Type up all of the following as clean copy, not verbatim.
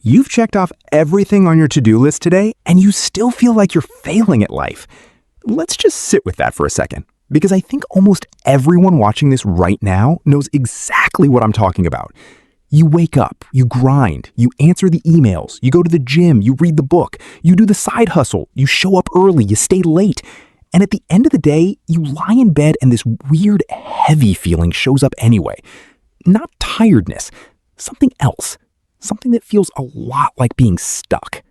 You've checked off everything on your to-do list today, and you still feel like you're failing at life. Let's just sit with that for a second, because I think almost everyone watching this right now knows exactly what I'm talking about. You wake up, you grind, you answer the emails, you go to the gym, you read the book, you do the side hustle, you show up early, you stay late. And at the end of the day, you lie in bed and this weird, heavy feeling shows up anyway. Not tiredness, something else. Something that feels a lot like being stuck.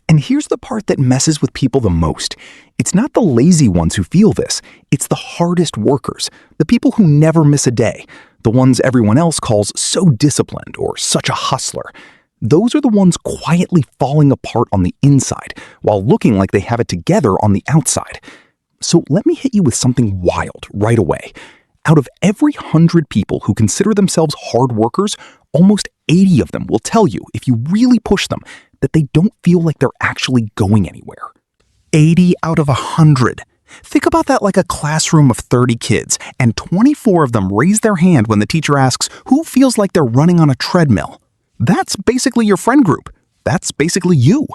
And here's the part that messes with people the most. It's not the lazy ones who feel this. It's the hardest workers, the people who never miss a day, the ones everyone else calls so disciplined or such a hustler. Those are the ones quietly falling apart on the inside while looking like they have it together on the outside. So let me hit you with something wild right away. Out of every 100 people who consider themselves hard workers, almost 80 of them will tell you, if you really push them, that they don't feel like they're actually going anywhere. 80 out of 100. Think about that like a classroom of 30 kids, and 24 of them raise their hand when the teacher asks who feels like they're running on a treadmill. That's basically your friend group. That's basically you.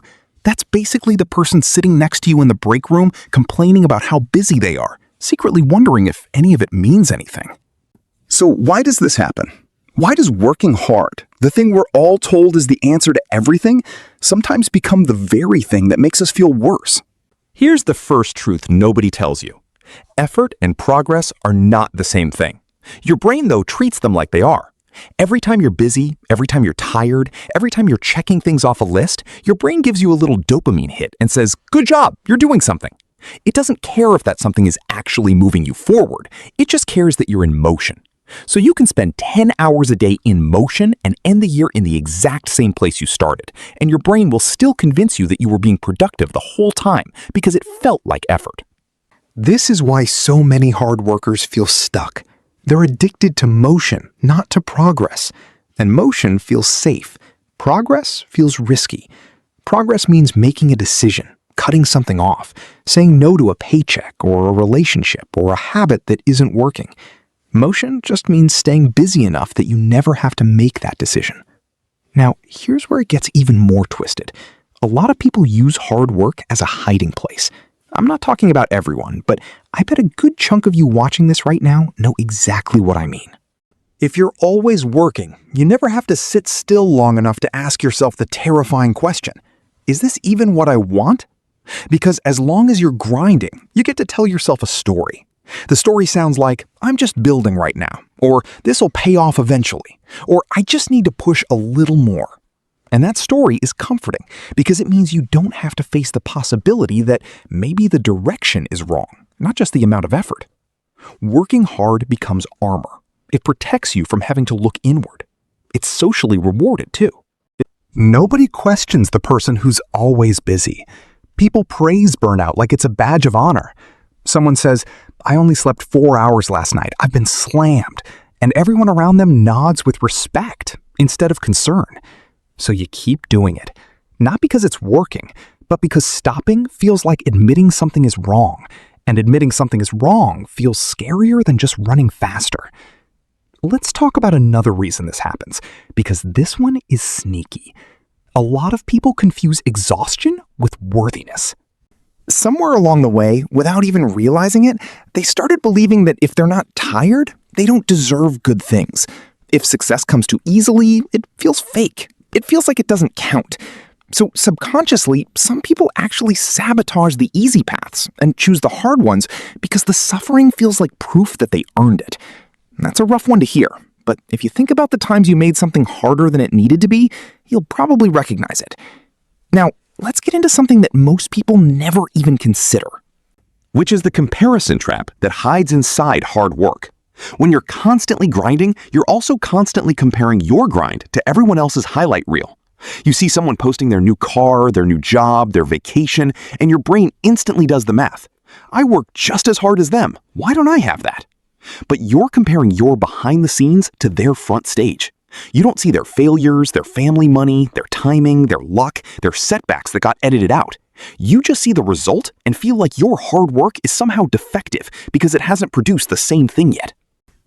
That's basically the person sitting next to you in the break room complaining about how busy they are, secretly wondering if any of it means anything. So why does this happen? Why does working hard, the thing we're all told is the answer to everything, sometimes become the very thing that makes us feel worse? Here's the first truth nobody tells you. Effort and progress are not the same thing. Your brain, though, treats them like they are. Every time you're busy, every time you're tired, every time you're checking things off a list, your brain gives you a little dopamine hit and says, "Good job, you're doing something." It doesn't care if that something is actually moving you forward. It just cares that you're in motion. So you can spend 10 hours a day in motion and end the year in the exact same place you started, and your brain will still convince you that you were being productive the whole time because it felt like effort. This is why so many hard workers feel stuck. They're addicted to motion, not to progress. And motion feels safe. Progress feels risky. Progress means making a decision, cutting something off, saying no to a paycheck or a relationship or a habit that isn't working. Motion just means staying busy enough that you never have to make that decision. Now, here's where it gets even more twisted. A lot of people use hard work as a hiding place. I'm not talking about everyone, but I bet a good chunk of you watching this right now know exactly what I mean. If you're always working, you never have to sit still long enough to ask yourself the terrifying question, is this even what I want? Because as long as you're grinding, you get to tell yourself a story. The story sounds like, I'm just building right now, or this'll pay off eventually, or I just need to push a little more. And that story is comforting because it means you don't have to face the possibility that maybe the direction is wrong, not just the amount of effort. Working hard becomes armor. It protects you from having to look inward. It's socially rewarded too. Nobody questions the person who's always busy. People praise burnout like it's a badge of honor. Someone says, I only slept 4 hours last night. I've been slammed. And everyone around them nods with respect instead of concern. So you keep doing it. Not because it's working, but because stopping feels like admitting something is wrong. And admitting something is wrong feels scarier than just running faster. Let's talk about another reason this happens, because this one is sneaky. A lot of people confuse exhaustion with worthiness. Somewhere along the way, without even realizing it, they started believing that if they're not tired, they don't deserve good things. If success comes too easily, it feels fake. It feels like it doesn't count. So subconsciously, some people actually sabotage the easy paths and choose the hard ones because the suffering feels like proof that they earned it. That's a rough one to hear, but if you think about the times you made something harder than it needed to be, you'll probably recognize it. Now, let's get into something that most people never even consider, which is the comparison trap that hides inside hard work. When you're constantly grinding, you're also constantly comparing your grind to everyone else's highlight reel. You see someone posting their new car, their new job, their vacation, and your brain instantly does the math. I work just as hard as them. Why don't I have that? But you're comparing your behind the scenes to their front stage. You don't see their failures, their family money, their timing, their luck, their setbacks that got edited out. You just see the result and feel like your hard work is somehow defective because it hasn't produced the same thing yet.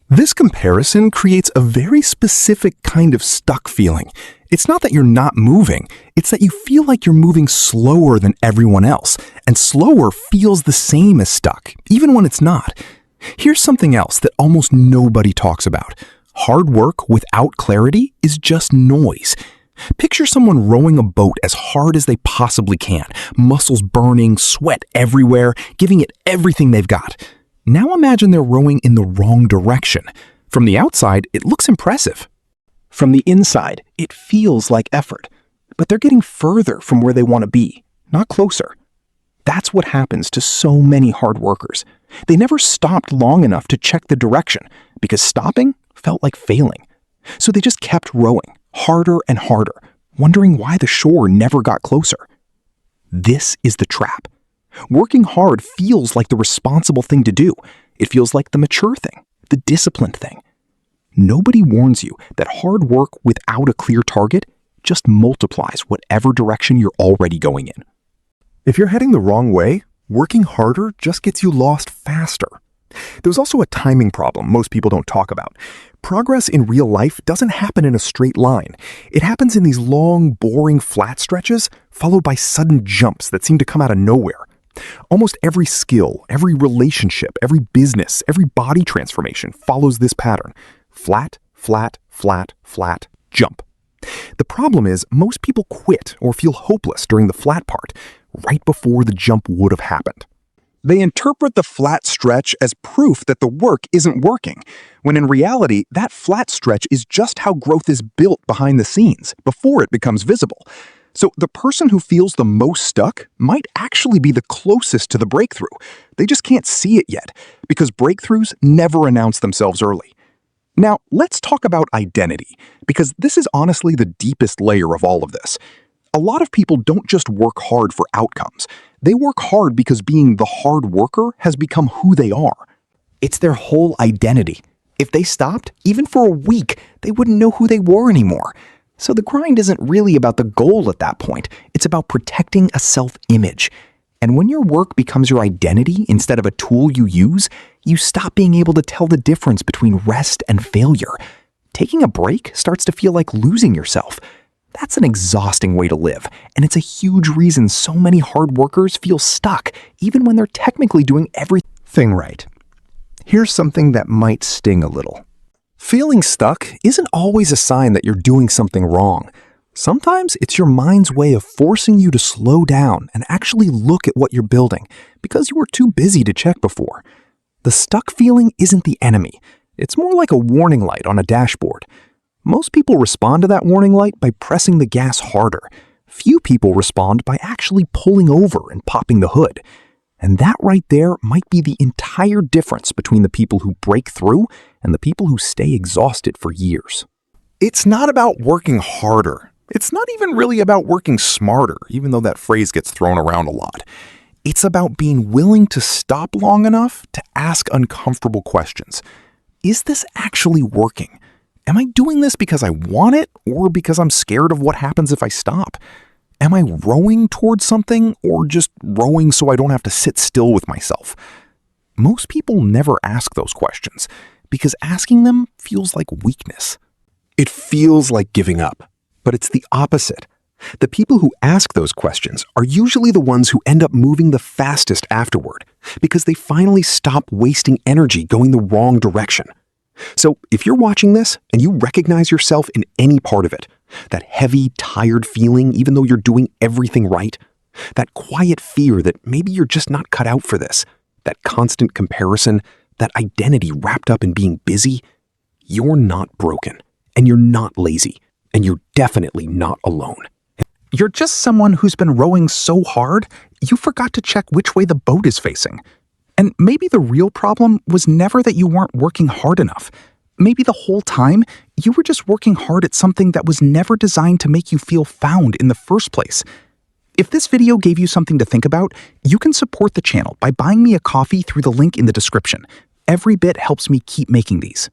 This comparison creates a very specific kind of stuck feeling. It's not that you're not moving, it's that you feel like you're moving slower than everyone else, and slower feels the same as stuck, even when it's not. Here's something else that almost nobody talks about. Hard work without clarity is just noise. Picture someone rowing a boat as hard as they possibly can, muscles burning, sweat everywhere, giving it everything they've got. Now imagine they're rowing in the wrong direction. From the outside, it looks impressive. From the inside, it feels like effort. But they're getting further from where they want to be, not closer. That's what happens to so many hard workers. They never stopped long enough to check the direction because stopping felt like failing. So they just kept rowing, harder and harder, wondering why the shore never got closer. This is the trap. Working hard feels like the responsible thing to do. It feels like the mature thing, the disciplined thing. Nobody warns you that hard work without a clear target just multiplies whatever direction you're already going in. If you're heading the wrong way, working harder just gets you lost faster. There's also a timing problem most people don't talk about. Progress in real life doesn't happen in a straight line. It happens in these long, boring flat stretches, followed by sudden jumps that seem to come out of nowhere. Almost every skill, every relationship, every business, every body transformation follows this pattern. Flat, flat, flat, flat, jump. The problem is most people quit or feel hopeless during the flat part, right before the jump would have happened. They interpret the flat stretch as proof that the work isn't working, when in reality, that flat stretch is just how growth is built behind the scenes, before it becomes visible. So the person who feels the most stuck might actually be the closest to the breakthrough. They just can't see it yet, because breakthroughs never announce themselves early. Now, let's talk about identity, because this is honestly the deepest layer of all of this. A lot of people don't just work hard for outcomes. They work hard because being the hard worker has become who they are. It's their whole identity. If they stopped, even for a week, they wouldn't know who they were anymore. So the grind isn't really about the goal at that point. It's about protecting a self-image. And when your work becomes your identity instead of a tool you use, you stop being able to tell the difference between rest and failure. Taking a break starts to feel like losing yourself. That's an exhausting way to live, and it's a huge reason so many hard workers feel stuck, even when they're technically doing everything right. Here's something that might sting a little. Feeling stuck isn't always a sign that you're doing something wrong. Sometimes it's your mind's way of forcing you to slow down and actually look at what you're building, because you were too busy to check before. The stuck feeling isn't the enemy. It's more like a warning light on a dashboard. Most people respond to that warning light by pressing the gas harder. Few people respond by actually pulling over and popping the hood. And that right there might be the entire difference between the people who break through and the people who stay exhausted for years. It's not about working harder. It's not even really about working smarter, even though that phrase gets thrown around a lot. It's about being willing to stop long enough to ask uncomfortable questions. Is this actually working? Am I doing this because I want it or because I'm scared of what happens if I stop? Am I rowing towards something or just rowing so I don't have to sit still with myself? Most people never ask those questions because asking them feels like weakness. It feels like giving up, but it's the opposite. The people who ask those questions are usually the ones who end up moving the fastest afterward because they finally stop wasting energy going the wrong direction. So if you're watching this and you recognize yourself in any part of it, that heavy, tired feeling even though you're doing everything right, that quiet fear that maybe you're just not cut out for this, that constant comparison, that identity wrapped up in being busy, you're not broken, and you're not lazy, and you're definitely not alone. You're just someone who's been rowing so hard, you forgot to check which way the boat is facing. And maybe the real problem was never that you weren't working hard enough. Maybe the whole time, you were just working hard at something that was never designed to make you feel found in the first place. If this video gave you something to think about, you can support the channel by buying me a coffee through the link in the description. Every bit helps me keep making these.